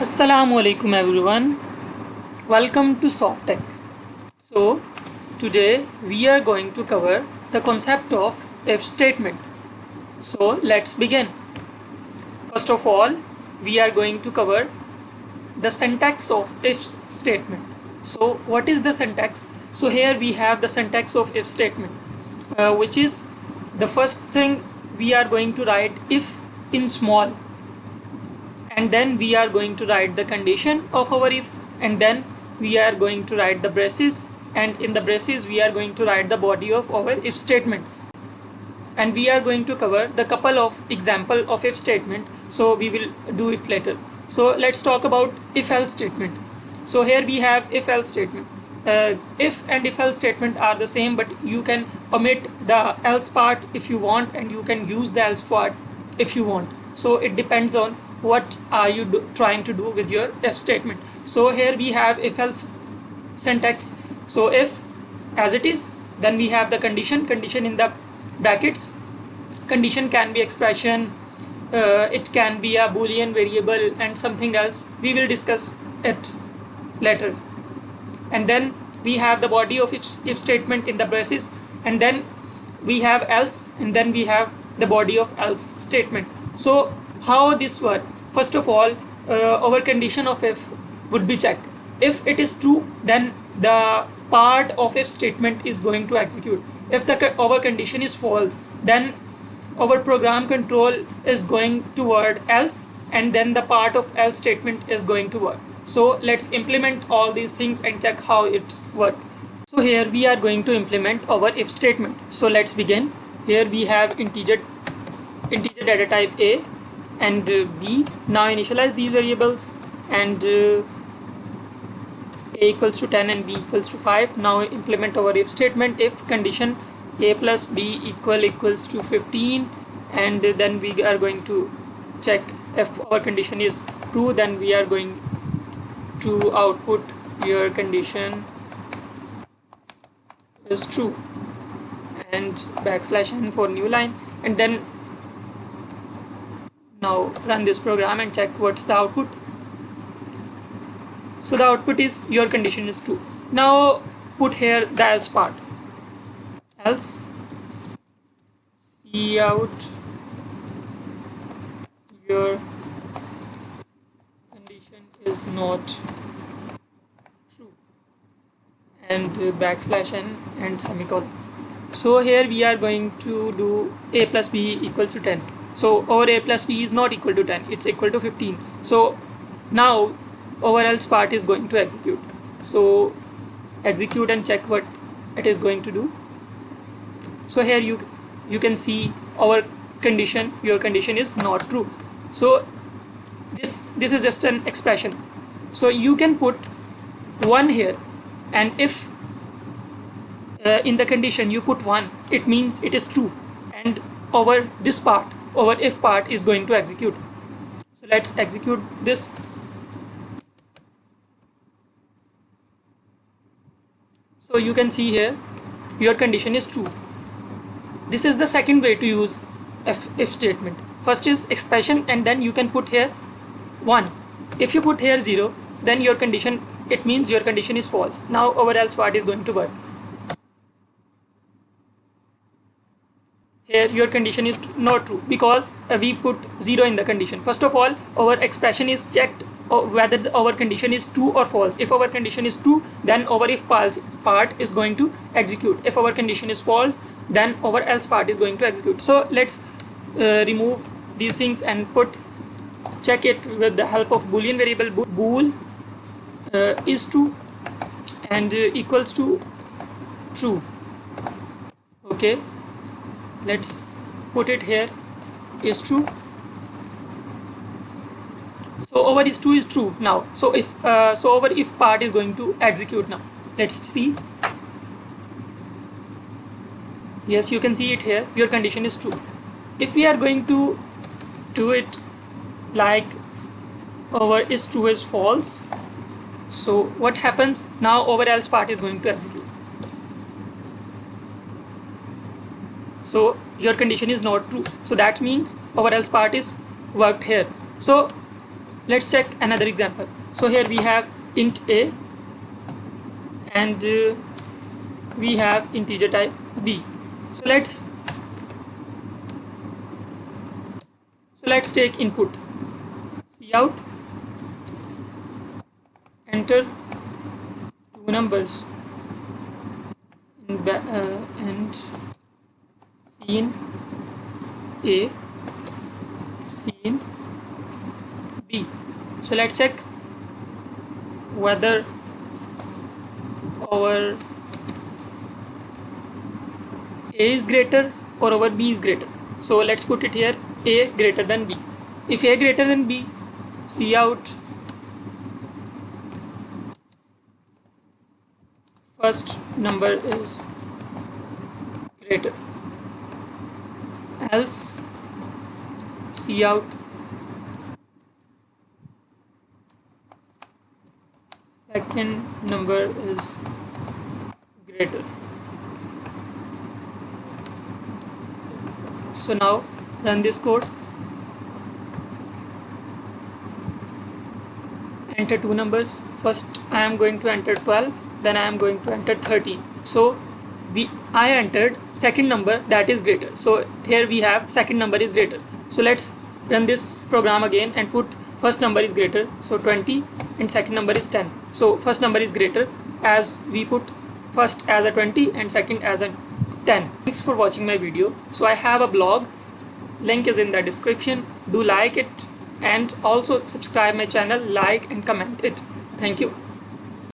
Assalamu alaikum everyone. Welcome to Softtech. So today we are going to cover the concept of if statement. So let's begin. First of all, we are going to cover the syntax of if statement. So what is the syntax? So here we have the syntax of if statement, which is the first thing we are going to write if in small, and then we are going to write the condition of our if, and then we are going to write the braces, and in the braces we are going to write the body of our if statement, and we are going to cover the couple of example of if statement, so we will do it later. So let's talk about if else statement. So here we have if else statement. If and if else statement are the same, but you can omit the else part if you want, and you can use the else part if you want. So it depends on what are you trying to do with your if statement. So here we have if else syntax. So if as it is, then we have the condition in the brackets. Condition can be expression, it can be a boolean variable and something else. We will discuss it later. And then we have the body of if statement in the braces, and then we have else, and then we have the body of else statement. So how this work? First of all, our condition of if would be checked. If it is true, then the part of if statement is going to execute. If our condition is false, then our program control is going toward else, and then the part of else statement is going to work. So let's implement all these things and check how it's work. So here we are going to implement our if statement. So let's begin. Here we have integer data type a and b. Now initialize these variables, and a equals to 10 and b equals to 5. Now implement our if statement. If condition a plus b equals to 15, and then we are going to check if our condition is true, then we are going to output your condition is true, and \n for new line, and then now run this program and check what's the output. So the output is your condition is true. Now put here the else part. Else cout your condition is not true, and \n and semicolon. So here we are going to do a plus b equals to 10. So our a plus b is not equal to 10, it's equal to 15. So now our else part is going to execute. So execute and check what it is going to do. So here you can see our condition, your condition is not true. So this is just an expression. So you can put 1 here, and if in the condition you put 1, it means it is true, and our this part, our if part is going to execute. So let's execute this. So you can see here your condition is true. This is the second way to use if statement. First is expression, and then you can put here 1. If you put here 0, then your condition, it means your condition is false. Now our else part is going to work. Here your condition is not true because we put 0 in the condition. First of all, our expression is checked whether our condition is true or false. If our condition is true, then our if part is going to execute. If our condition is false, then our else part is going to execute. So let's remove these things and check it with the help of boolean variable. Bool is true and equals to true. Okay, let's put it here is true. So our is true now. So if so our if part is going to execute now. Let's see. Yes, you can see it here, your condition is true. If we are going to do it like our is true is false, so what happens now? Our else part is going to execute. So your condition is not true, so that means our else part is worked here. So let's check another example. So here we have int a and we have integer type b. So let's take input, cout, enter two numbers and scene a, scene b. So let's check whether our a is greater or our b is greater. So let's put it here, a greater than b. If a greater than b, cout first number is greater, else cout second number is greater. So now run this code, enter two numbers. First I am going to enter 12, then I am going to enter 13. So I entered second number that is greater. So here we have second number is greater. So let's run this program again and put first number is greater, so 20, and second number is 10. So first number is greater as we put first as a 20 and second as a 10. Thanks for watching my video. So I have a blog, link is in the description. Do like it and also subscribe my channel, like and comment it. Thank you.